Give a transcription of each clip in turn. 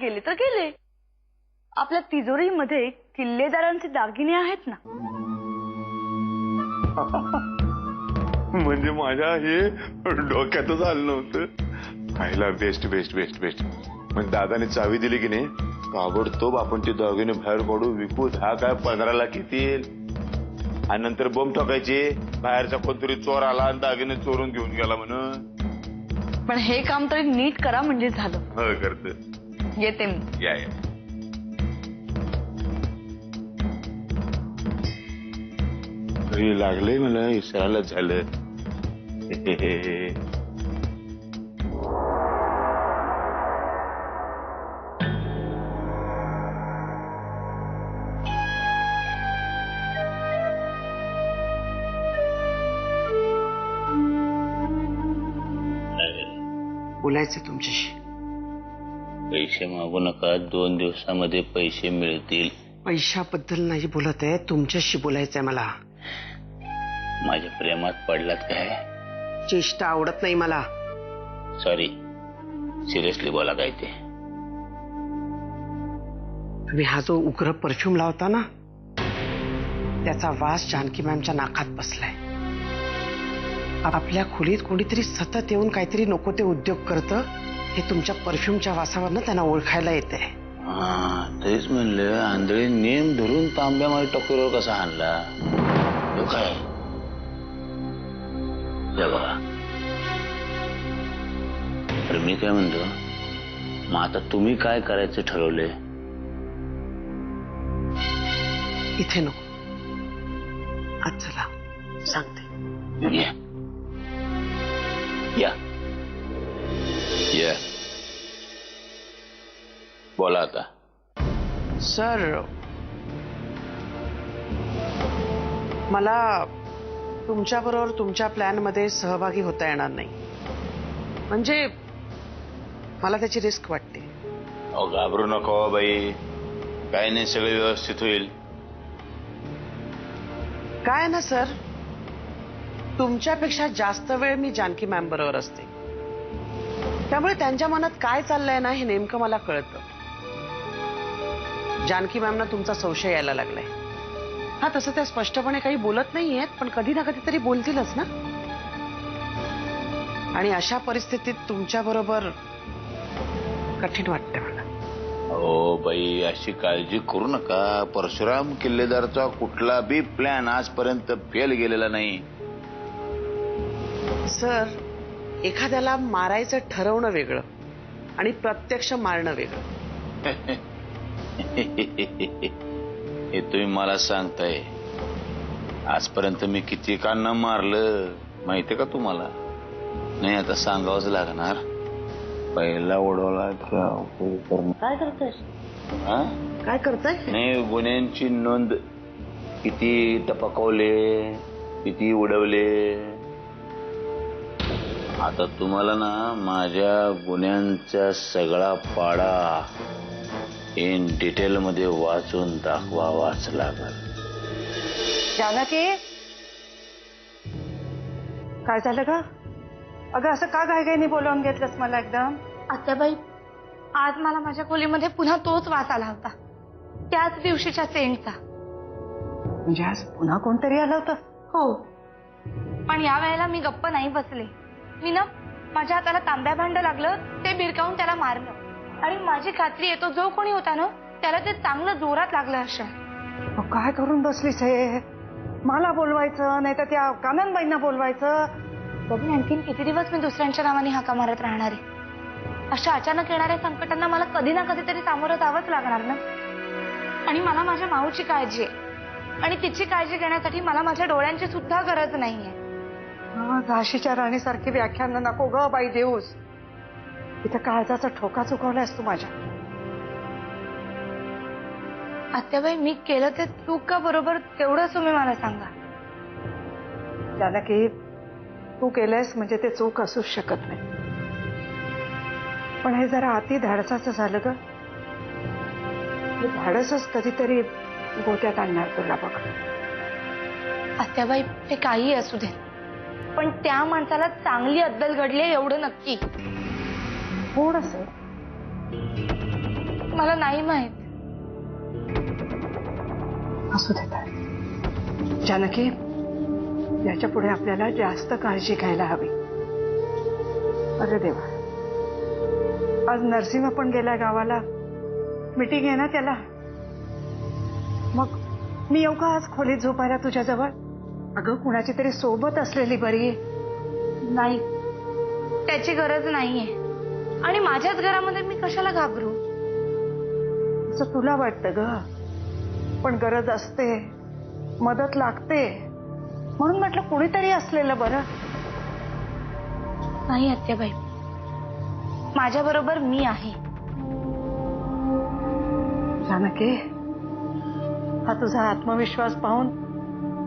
गेले तर गेले. आपल्या तिजोरीमध्ये किल्लेदारांचे दागिने आहेत ना. म्हणजे माझ्या हे डोक्यातच आलं नव्हतं. आईला बेस्ट बेस्ट बेस्ट बेस्ट. म्हणजे दादाने चावी दिली की नाही, ताबडतोब आपण ते दागिने बाहेर काढू, विकू. हा काय 15 लाख येतील. आणि नंतर बोंब ठोकायची, बाहेरचा कोणतरी चोर आला आणि दागिने चोरून घेऊन गेला म्हणून. पण हे काम तरी नीट करा म्हणजे झालं. हो करते. येते मी. या लागले मला इसरायला झालं. बोलायचं तुमच्याशी. पैसे मागू नका, 2 दिवसामध्ये पैसे मिळतील. पैशाबद्दल नाही बोलत आहे, तुमच्याशी बोलायचंय मला. माझ्या प्रेमात पडलात काय? चेष्टा आवडत नाही मला. सॉरी, सिरियसली बोला काय ते. तुम्ही हा जो उग्र परफ्यूम लावता ना, त्याचा वास जानकी मॅमच्या नाकात बसलाय. आपल्या खोलीत कोणीतरी सतत येऊन काहीतरी नको ते उद्योग करतं, हे तुमच्या परफ्यूमच्या वासावरनं त्यांना ओळखायला येते. तेच म्हणलं, आंधळी नेम धरून तांब्या माझ्या टोकरीवर कसा आणला तो काय? बघा, तर मी काय म्हणतो, मग आता तुम्ही काय करायचं ठरवलंय? इथे नको, आज चला सांगते. या बोला आता. सर, मला तुमच्याबरोबर तुमच्या प्लॅन मध्ये सहभागी होता येणार नाही. म्हणजे मला त्याची रिस्क वाटते. अहो घाबरू नको बाई, काय नाही, सगळं व्यवस्थित होईल. काय ना सर, तुमच्यापेक्षा जास्त वेळ मी जानकी मॅम बरोबर असते, त्यामुळे त्यांच्या मनात काय चाललंय ना हे नेमकं मला कळतं. जानकी मॅमना तुमचा संशय यायला लागलाय. हा, तसं त्या स्पष्टपणे काही बोलत नाहीयेत, पण कधी ना कधीतरी बोलतीलच ना. आणि अशा परिस्थितीत तुमच्या बरोबर कठीण वाटतं मला. हो बाई, अशी काळजी करू नका. परशुराम किल्लेदारचा कुठला बी प्लॅन आजपर्यंत फेल गेलेला नाही. सर, एखाद्याला मारायचं ठरवणं वेगळं आणि प्रत्यक्ष मारणं वेगळं. हे तुम्ही मला सांगताय. आजपर्यंत मी किती कांना मारलं माहितीये का तुम्हाला? नाही, आता सांगावंच लागणार. पहिला उडवला. काय करतोय? काय करताय? नाही, गुन्ह्यांची नोंद किती टपकवले, किती उडवले. आता तुम्हाला ना माझ्या गुन्ह्यांचा सगळा पाडा इन डिटेल मध्ये वाचून दाखवावाच लागल. जानकी, काय झालं का? अगं असं का घाईघाईने बोलावून घेतलंस मला एकदम? आत्याबाई, आज मला माझ्या खोलीमध्ये पुन्हा तोच वास आला होता, त्याच दिवशीच्या सेंटचा. म्हणजे आज पुन्हा कोणतरी आलं होतं? हो, पण या वेळेला मी गप्प नाही बसले. मी ना माझ्या हाताला तांब्या भांड लागलं, ते भिरकावून त्याला मारलं. आणि माझी खात्री आहे, तो जो कोणी होता ना त्याला ते चांगलं जोरात लागलं असेल. काय करून बसलीस हे? मला बोलवायचं नाही तर त्या काननबाईंना बोलवायचं. बघून आणखीन किती दिवस मी दुसऱ्यांच्या नावाने हाका मारत राहणार आहे? अशा अचानक येणाऱ्या संकटांना मला कधी ना कधीतरी सामोरं जावंच लागणार ना. आणि मला माझ्या माऊची काळजी आहे, आणि तिची काळजी घेण्यासाठी मला माझ्या डोळ्यांची सुद्धा गरज नाहीये. झाशीच्या राणीसारखी व्याख्यान नको ग बाई देऊस. इथं काळजाचा ठोका चुकवलायस तू माझ्या. आत्याबाई, मी केलं ते चूक का बरोबर तेवढंच तुम्ही मला सांगा. जानकी, तू केलंयस म्हणजे ते चूक असूच शकत नाही, पण हे जरा अति धाडसाचं झालं ग. हे धाडसच कधीतरी गोत्यात आणणार तुला बघ. आत्याबाई, ते काही असू दे, पण त्या माणसाला चांगली अद्दल घडली एवढं नक्की. कोण असेल? मला नाही माहित. असू देत जानकी, याच्या पुढे आपल्याला जास्त काळजी घ्यायला हवी. अरे देवा, आज नरसिंह पण गेला गावाला. मीटिंग आहे ना त्याला. मग मी येऊ का आज खोलीत झोपायला तुझ्याजवळ? अगं, कुणाची तरी सोबत असलेली बरी आहे. नाही, त्याची गरज नाहीये. आणि माझ्याच घरामध्ये मी कशाला घाबरू? असं तुला वाटतं ग, पण गरज असते, मदत लागते, म्हणून म्हटलं कुणीतरी असलेलं बरं. नाही आत्याबाई, माझ्या बरोबर मी आहे. जानकी, हा तुझा आत्मविश्वास पाहून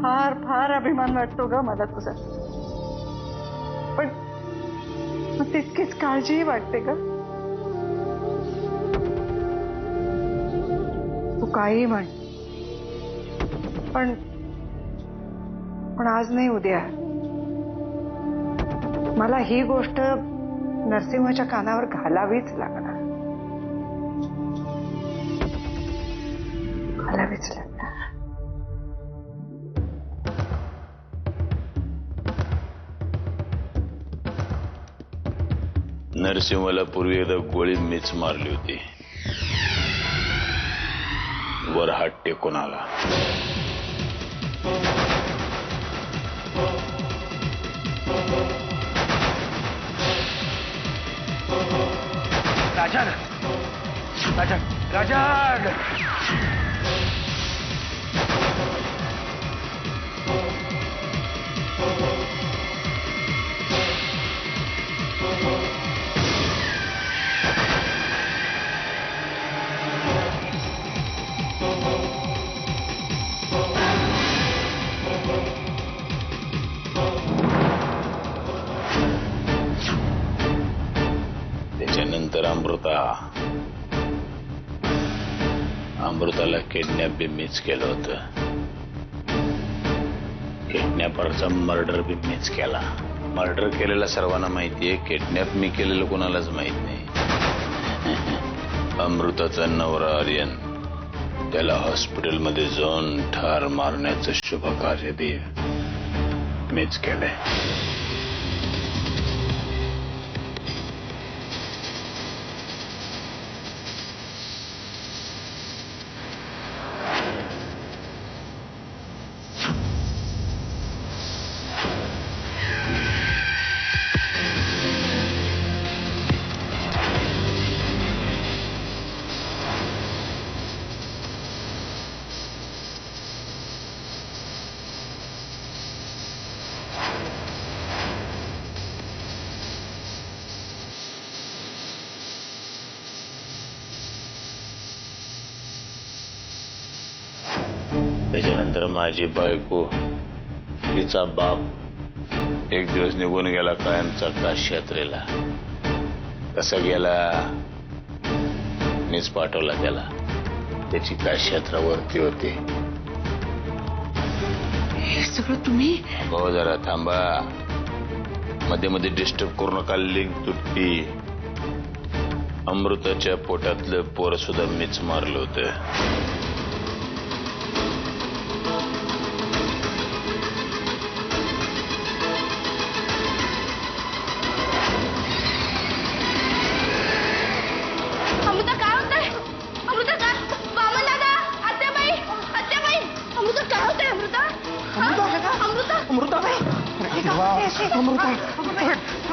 फार फार अभिमान वाटतो ग मला तुझा. पण तितकीच काळजीही वाटते ग. तू काही म्हण, पण आज नाही, उद्या मला ही गोष्ट नरसिंहाच्या कानावर घालावीच लागणार. घालावीच लागणार. नरसिंहाला पूर्वी एकदा गोळी मीच मारली होती. वर हात टेकून आला. राजन, राजन, राजन. त्याच्यानंतर अमृताला किडनॅप बी मीच केलं होतं. किडनॅपरचा मर्डर बी मीच केला. मर्डर केलेला सर्वांना माहितीये, किडनॅप मी केलेलं कोणालाच माहित नाही. अमृताचा नवरा आर्यन, त्याला हॉस्पिटलमध्ये जाऊन ठार मारण्याचं शुभ कार्य दे मीच केलंय. त्याच्यानंतर माझी बायको, तिचा बाप एक दिवस निघून गेला कायमचा काशी यात्रेला. कसा गेला? मीच पाठवला त्याला. त्याची काशी यात्रा वरती होती. हे सगळं तुम्ही? हो, जरा थांबा, मध्ये मध्ये डिस्टर्ब करू नका. लिंक तुटती. अमृताच्या पोटातलं पोर सुद्धा मीच मारलं होतं.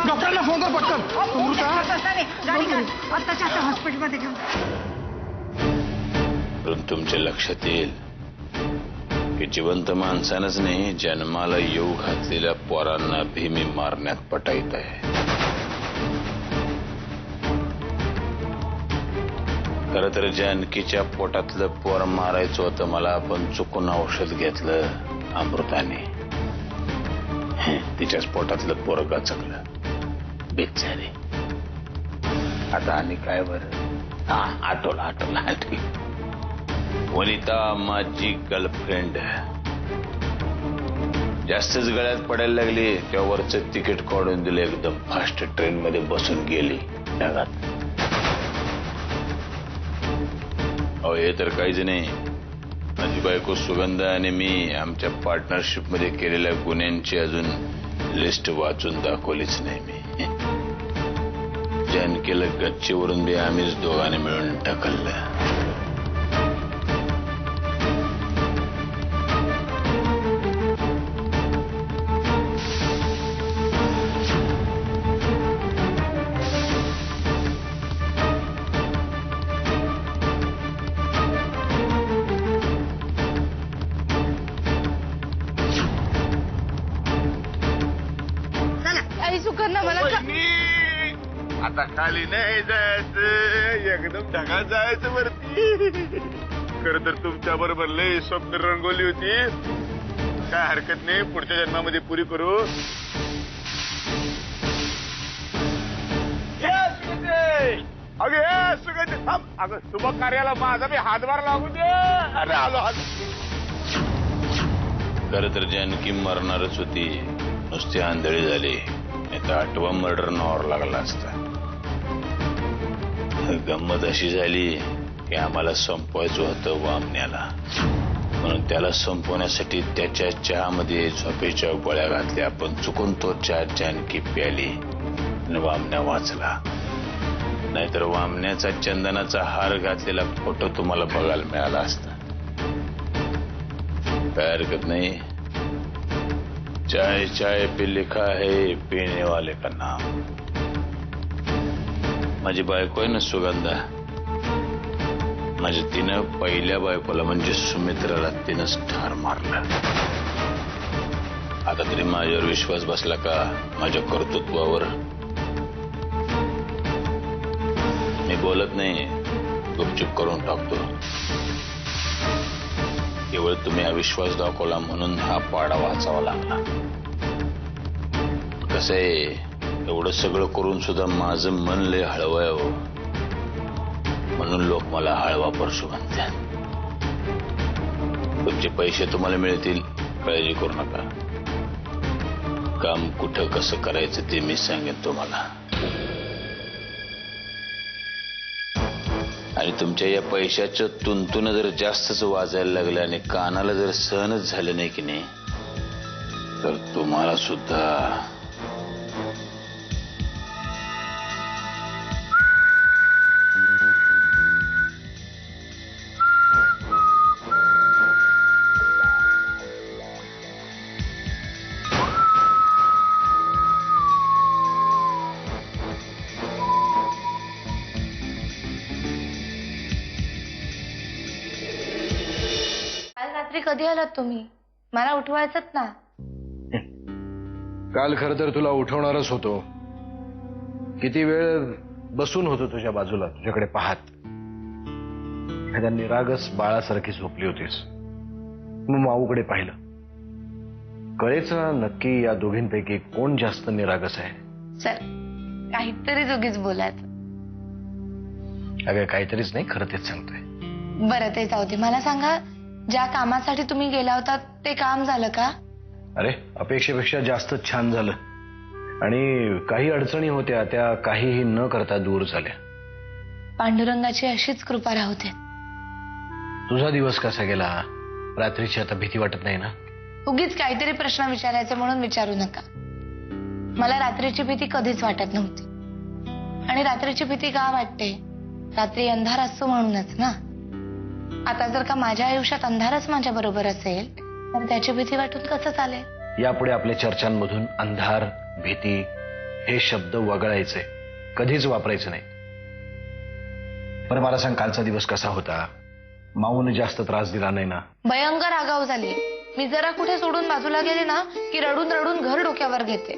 डॉक्टरला फोन कर पटकन. आत्ताच्या हॉस्पिटलमध्ये घेऊन. तुमच्या लक्षात येईल की जिवंत माणसानंच नाही, जन्माला येऊ घातलेल्या पोरांना भी मी मारण्यात पटाईत आहे. खरं तर जानकीच्या पोटातलं पोर मारायचं होतं मला, पण चुकून औषध घेतलं अमृताने. तिच्याच पोटातलं पोर गचकलं. बिचारी. आता आणि काय बरं? आठवलं. वनिता माझी गर्लफ्रेंड जास्तच गळ्यात पडायला लागली, त्यावरचं तिकीट काढून दिलं. एकदम फास्ट ट्रेन मध्ये बसून गेली जगात. अहो हे तर काहीच नाही. माझी बायको सुगंधा आणि मी आमच्या पार्टनरशिप मध्ये केलेल्या गुन्ह्यांची अजून लिस्ट वाचून दाखवलीच नाही मी. जानकीला गच्चीवरून बी आम्हीच दोघांनी मिळून ढकललं. आई सुगंधा मला आता खाली नाही जायचं, एकदम ढगात जायचं वरती. खर तर तुमच्या बरोबर लय स्वप्न रंगवली होती. काय हरकत नाही, पुढच्या जन्मामध्ये पुरी करू. अगं सुगंध थांब. अगं शुभ कार्याला माझा मी हातभार लागू दे. अरे आलो हात. खरं तर जानकी मरणारच होती, नुसती आंधळी झाली. नाही तर 8वा मर्डर नावावर लागला असता. गंमत अशी झाली की आम्हाला संपवायचं होतं वामण्याला, म्हणून त्याला संपवण्यासाठी त्याच्या चहामध्ये झोपेच्या गोळ्या घातल्या. पण चुकून तो चहा जानकी प्याली आणि वामण्या वाचला. नाहीतर वामण्याचा चंदनाचा हार घातलेला फोटो तुम्हाला बघायला मिळाला असता. काय हरकत नाही. चाय चाय पे लिखा है पीने वाले का नाम. माझी बायको आहे ना सुगंधा, म्हणजे तिनं पहिल्या बायकोला म्हणजे सुमित्राला तिनंच ठार मारलं. आता तरी माझ्यावर विश्वास बसला का माझ्या कर्तृत्वावर? मी बोलत नाही, गुपचूप करून टाकतो. केवळ तुम्ही अविश्वास दाखवला म्हणून हा पाडा वाचावा लागला. कसं आहे, एवढं सगळं करून सुद्धा माझं मन लय हळवं आहे हो. म्हणून लोक मला हळवा परशु म्हणतात. तुमचे पैसे तुम्हाला मिळतील, काळजी करू नका. काम कुठं कसं करायचं ते मी सांगेन तुम्हाला. आणि तुमच्या या पैशाचं तुंतुन जर जास्तच वाजायला लागलं आणि कानाला जर सहनच झालं नाही की नाही, तर तुम्हाला सुद्धा काल रात्री कधी आलात तुम्ही? मला उठवायचंच ना. काल खरं तर तुला उठवणारच होतो. किती वेळ बसून होतो तुझ्या बाजूला, तुझ्याकडे पाहत. एखाद्या निरागस बाळासारखी झोपली होतीस. मग माऊकडे पाहिलं. कळेच ना नक्की या दोघींपैकी कोण जास्त निरागस आहे. चल, काहीतरी जोगीच बोलायचं. अगं काहीतरीच नाही, खरं तेच सांगतोय. बरं ते जाऊ दे. मला सांगा, ज्या कामासाठी तुम्ही गेला होता ते काम झालं का? अरे अपेक्षेपेक्षा जास्त छान झालं. आणि काही अडचणी होत्या त्या काहीही न करता दूर झाल्या. पांडुरंगाची अशीच कृपा राहू दे. तुझा दिवस कसा गेला? रात्रीची आता भीती वाटत नाही ना? उगीच काहीतरी प्रश्न विचारायचे म्हणून विचारू नका. मला रात्रीची भीती कधीच वाटत नव्हती. आणि रात्रीची भीती का वाटते? रात्री अंधार असतो म्हणूनच ना. आता जर का माझ्या आयुष्यात अंधारच माझ्या बरोबर असेल तर त्याची भीती वाटून कसं चालेल? यापुढे आपल्या चर्चांमधून अंधार, भीती हे शब्द वगळायचे, कधीच वापरायचे नाही. बरं मला सांग, कालचा दिवस कसा होता? माऊने जास्त त्रास दिला नाही ना? भयंकर आगाऊ झाली. मी जरा कुठे सोडून बाजूला गेले ना की रडून रडून घर डोक्यावर घेते.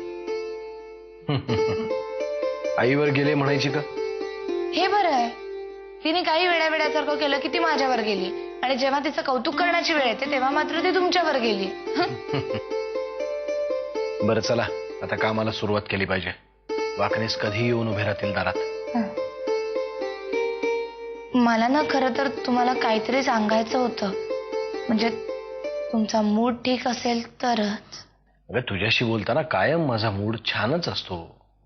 आईवर गेले म्हणायची का? हे बरं आहे. तिने काही वेड्यासारखं केलं की ती माझ्यावर गेली, आणि जेव्हा तिचं कौतुक करण्याची वेळ येते तेव्हा मात्र ती तुमच्यावर गेली. बरं चला, आता कामाला सुरुवात केली पाहिजे. वाकणेस कधी येऊन उभे राहतील दारात. मला ना खरं तर तुम्हाला काहीतरी सांगायचं होतं. म्हणजे तुमचा मूड ठीक असेल तरच. अगं तुझ्याशी बोलताना कायम माझा मूड छानच असतो.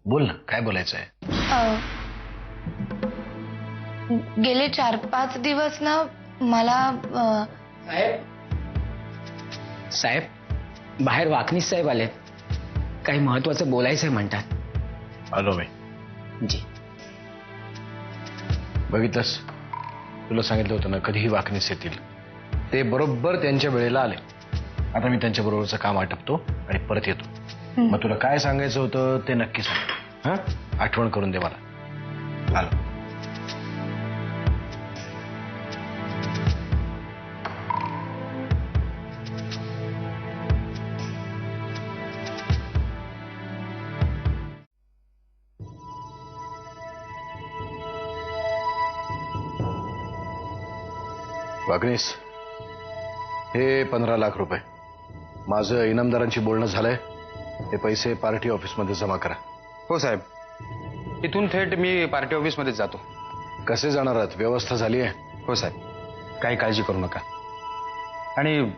बोल ना, काय बोलायचं आहे? गेले 4-5 दिवस ना मला साहेब बाहेर वाकनीस साहेब आलेत. काही महत्वाचं बोलायचंय म्हणतात. आलो मी. जी. बघितलंस, तुला सांगितलं होतं ना कधीही वाकणीस येतील. ते बरोबर त्यांच्या वेळेला आले. आता मी त्यांच्या बरोबरचं काम आटपतो आणि परत येतो. मग तुला काय सांगायचं होतं ते नक्की सांग. हा, आठवण करून दे मला. आलो. वागणीस, हे 15 लाख रुपये माझं इनामदारांची बोलणं झालंय. हे पैसे पार्टी ऑफिसमध्ये जमा करा. हो साहेब, इथून थेट मी पार्टी ऑफिसमध्येच जातो. कसे जाणार आहात? व्यवस्था झाली आहे? हो साहेब, काही काळजी करू नका. आणि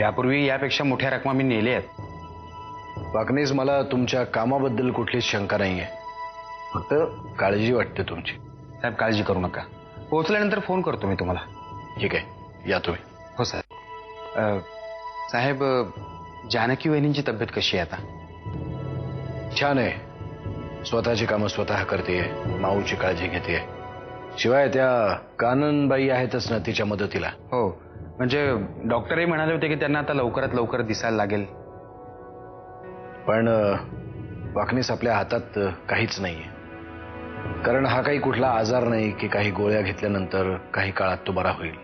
यापूर्वी यापेक्षा मोठ्या रकमा मी नेल्या आहेत. वाकणीस, मला तुमच्या कामाबद्दल कुठलीच शंका नाहीये, फक्त काळजी वाटते तुमची. साहेब काळजी करू नका, पोहोचल्यानंतर फोन करतो मी तुम्हाला. ठीक आहे, या तुम्ही. हो साहेब. साहेब, जानकी वहिनींची तब्येत कशी आहे आता? छान आहे. स्वतःची कामं स्वतः करते, माऊची काळजी घेते. शिवाय त्या काननबाई आहेतच ना तिच्या मदतीला. हो, म्हणजे डॉक्टरही म्हणाले होते की त्यांना आता लवकरात लवकर दिसायला लागेल. पण वाकणीस, आपल्या हातात काहीच नाहीये. कारण हा काही कुठला आजार नाही की काही गोळ्या घेतल्यानंतर काही काळात तो बरा होईल.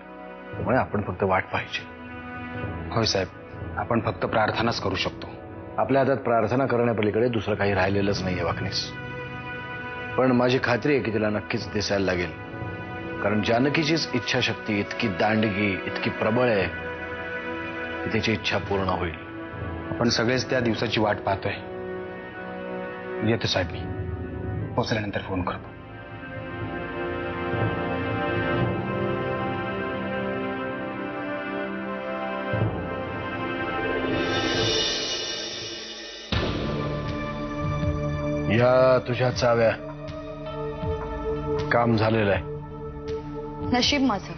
त्यामुळे आपण फक्त वाट पाहिजे. होय साहेब, आपण फक्त प्रार्थनाच करू शकतो. आपल्या हातात प्रार्थना करण्यापलीकडे दुसरं काही राहिलेलंच नाहीये वाकणीस. पण माझी खात्री आहे की तिला नक्कीच दिसायला लागेल. कारण जानकीचीच इच्छाशक्ती इतकी दांडगी, इतकी प्रबळ आहे की तिची इच्छा पूर्ण होईल. आपण सगळेच त्या दिवसाची वाट पाहतोय. येतो साहेब मी. पोहोचल्यानंतर फोन करतो. या तुझ्या चाव्या. काम झालेलं आहे. नशीब माझं,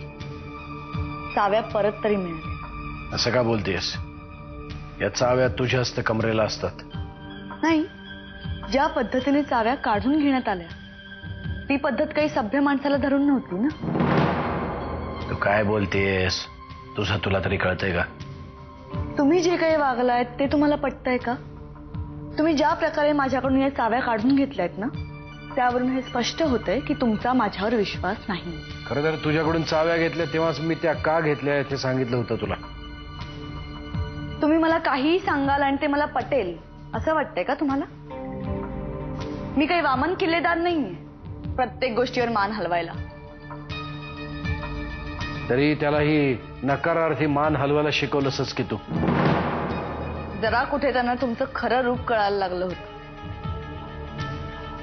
चाव्या परत तरी मिळाल्या. असं का बोलतेस? या चाव्या तुझ्या हस्त कमरेला असतात. नाही, ज्या पद्धतीने चाव्या काढून घेण्यात आल्या ती पद्धत काही सभ्य माणसाला धरून नव्हती ना. तू काय बोलतेस? तुझं तुला तरी कळतंय का? तुम्ही जे काही वागलायत ते तुम्हाला पटतंय का? तुम्ही ज्या प्रकारे माझ्याकडून या चाव्या काढून घेतल्यात ना, त्यावरून हे स्पष्ट होतंय की तुमचा माझ्यावर विश्वास नाही. खरं तर तुझ्याकडून चाव्या घेतल्या तेव्हाच मी त्या का घेतल्या हे सांगितलं होतं तुला. तुम्ही मला काहीही सांगाल आणि ते मला पटेल असं वाटतंय का तुम्हाला? मी काही वामन किल्लेदार नाहीये प्रत्येक गोष्टीवर मान हलवायला. तरी त्यालाही नकारार्थी मान हलवायला शिकवलंसच की तू. जरा कुठे त्यांना तुमचं खरं रूप कळायला लागलं होतं.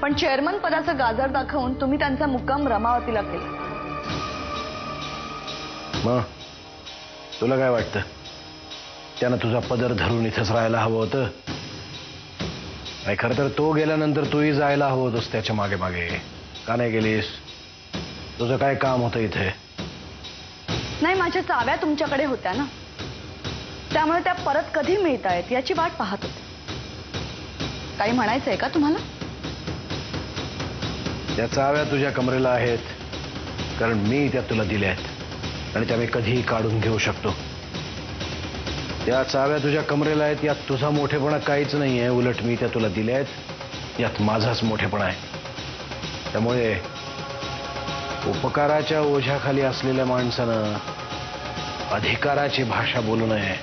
पण चेअरमन पदाचं गाजर दाखवून तुम्ही त्यांचा मुक्काम रमावतीला केला. मग तुला काय वाटतं? त्यानं तुझा पदर धरून इथंच राहायला हवं होतं? नाही, खरं तर तो गेल्यानंतर तूही जायला हवं होतंस त्याच्या मागे मागे. का नाही गेलीस? तुझं काय काम होतं इथे? नाही, माझ्या चाव्या तुमच्याकडे होत्या ना, त्यामुळे त्या परत कधी मिळतायत याची वाट पाहत होते. काही म्हणायचंय का तुम्हाला? त्या चाव्या तुझ्या कमरेला आहेत कारण मी त्या तुला दिल्या आहेत आणि त्या मी कधीही काढून घेऊ शकतो. त्या चाव्या तुझ्या कमरेला आहेत यात तुझा मोठेपणा काहीच नाहीये. उलट मी त्या तुला दिल्या आहेत यात माझाच मोठेपणा आहे. त्यामुळे उपकाराच्या ओझ्याखाली असलेल्या माणसानं अधिकाराची भाषा बोलू नये.